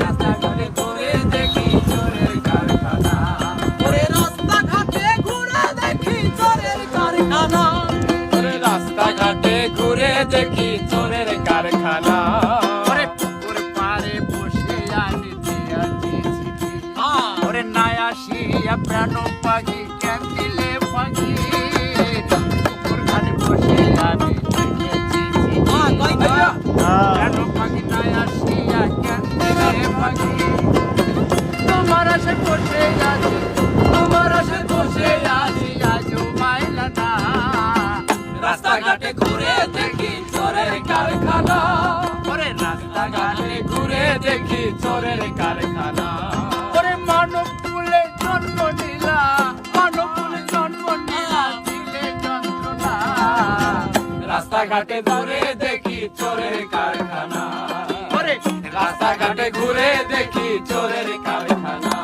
রাস্তাঘাটে ঘুরে দেখি চোরের কারখানা। ওরে রাস্তাঘাটে ঘুরে দেখি চোরের কারখানা। ওরে রাস্তাঘাটে ঘুরে দেখি চোরের কারখানা। ওরে পুকুর পাড়ে বসে আমি চেয়েছি চিঠি। ওরে নাই আসিয়া প্রাণ পাখি কেন দিলে পাখি। পুকুর ঘাটে বসে আমি চেয়েছি চিঠি। প্রাণ পাখি নাই আসিয়া কেন দিলে পাখি। তোমার আশে বসে আছি, তোমার আশে বসে আছি, আজও মাইলা না। রাস্তাঘাটে ঘুরে দেখি চোরের কারখানা। ওরে রাস্তাঘাটে রাস্তাঘাটে ঘুরে দেখি চোরের কারখানা। ওরে মানব কুলে জন্ম নিলা, মানব কুলে জন্ম নিলা, দিলে যন্ত্রণা। রাস্তাঘাটে ঘুরে দেখি চোরের কারখানা। ওরে রাস্তাঘাটে ঘুরে দেখি চোরের কারখানা।